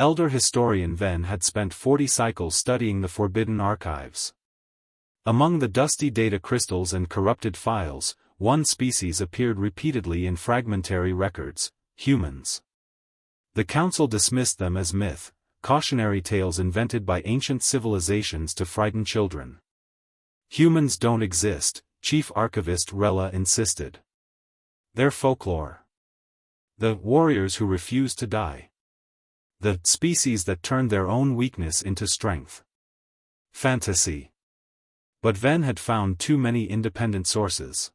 Elder historian Venn had spent 40 cycles studying the forbidden archives. Among the dusty data crystals and corrupted files, one species appeared repeatedly in fragmentary records: humans. The council dismissed them as myth, cautionary tales invented by ancient civilizations to frighten children. Humans don't exist, Chief Archivist Rella insisted. They're folklore. The warriors who refuse to die. The species that turned their own weakness into strength. Fantasy. But Venn had found too many independent sources.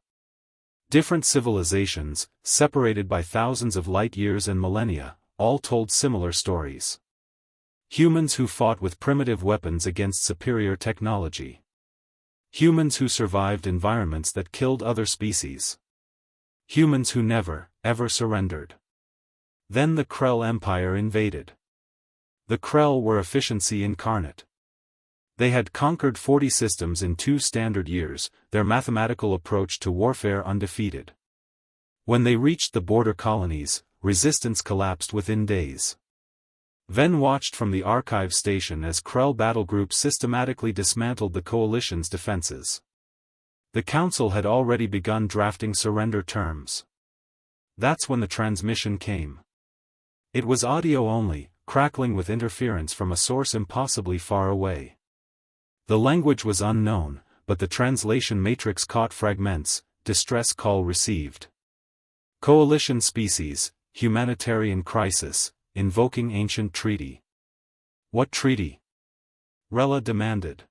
Different civilizations, separated by thousands of light years and millennia, all told similar stories. Humans who fought with primitive weapons against superior technology. Humans who survived environments that killed other species. Humans who never, ever surrendered. Then the Krell Empire invaded. The Krell were efficiency incarnate. They had conquered 40 systems in 2 standard years, their mathematical approach to warfare undefeated. When they reached the border colonies, resistance collapsed within days. Venn watched from the archive station as Krell battle groups systematically dismantled the coalition's defenses. The council had already begun drafting surrender terms. That's when the transmission came. It was audio only, crackling with interference from a source impossibly far away. The language was unknown, but the translation matrix caught fragments: distress call received. Coalition species, humanitarian crisis, invoking ancient treaty. What treaty? Rella demanded.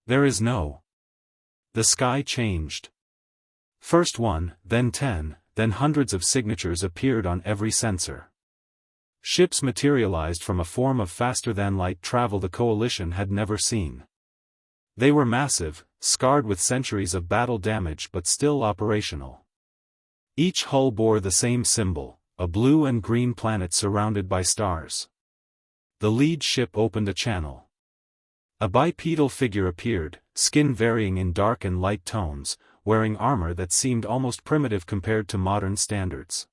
There is no. The sky changed. First 1, then 10, then hundreds of signatures appeared on every sensor. Ships materialized from a form of faster-than-light travel the coalition had never seen. They were massive, scarred with centuries of battle damage but still operational. Each hull bore the same symbol, a blue and green planet surrounded by stars. The lead ship opened a channel. A bipedal figure appeared, skin varying in dark and light tones, wearing armor that seemed almost primitive compared to modern standards.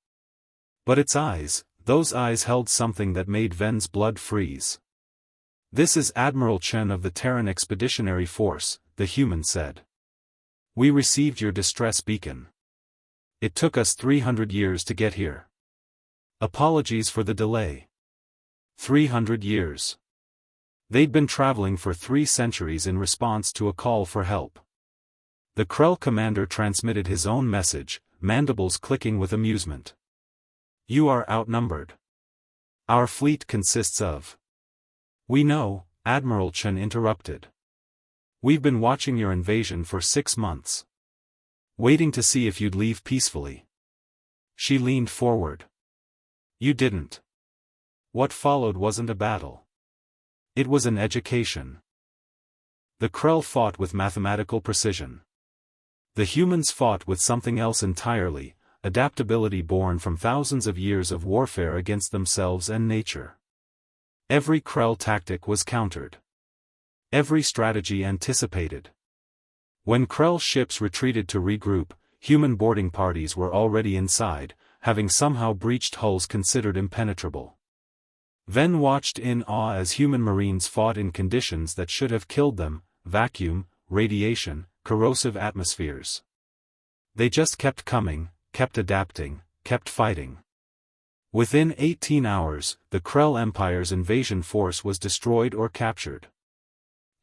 But its eyes, those eyes held something that made Venn's blood freeze. This is Admiral Chen of the Terran Expeditionary Force, the human said. We received your distress beacon. It took us 300 years to get here. Apologies for the delay. 300 years. They'd been traveling for 3 centuries in response to a call for help. The Krell commander transmitted his own message, mandibles clicking with amusement. You are outnumbered. Our fleet consists of. We know, Admiral Chen interrupted. We've been watching your invasion for 6 months. Waiting to see if you'd leave peacefully. She leaned forward. You didn't. What followed wasn't a battle. It was an education. The Krell fought with mathematical precision. The humans fought with something else entirely, adaptability born from thousands of years of warfare against themselves and nature. Every Krell tactic was countered. Every strategy anticipated. When Krell ships retreated to regroup, human boarding parties were already inside, having somehow breached hulls considered impenetrable. Venn watched in awe as human marines fought in conditions that should have killed them: vacuum, radiation, corrosive atmospheres. They just kept coming, kept adapting, kept fighting. Within 18 hours, the Krell Empire's invasion force was destroyed or captured.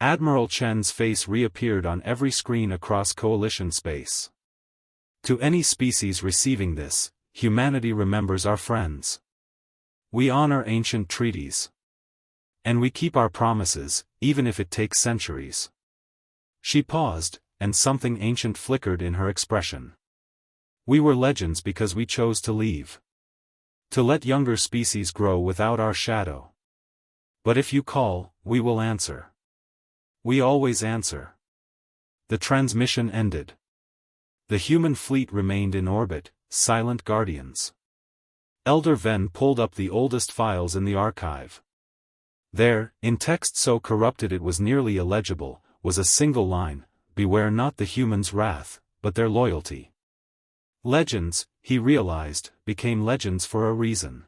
Admiral Chen's face reappeared on every screen across Coalition space. To any species receiving this, humanity remembers our friends. We honor ancient treaties. And we keep our promises, even if it takes centuries. She paused, and something ancient flickered in her expression. We were legends because we chose to leave. To let younger species grow without our shadow. But if you call, we will answer. We always answer. The transmission ended. The human fleet remained in orbit, silent guardians. Elder Venn pulled up the oldest files in the archive. There, in text so corrupted it was nearly illegible, was a single line: beware not the humans' wrath, but their loyalty. Legends, he realized, became legends for a reason.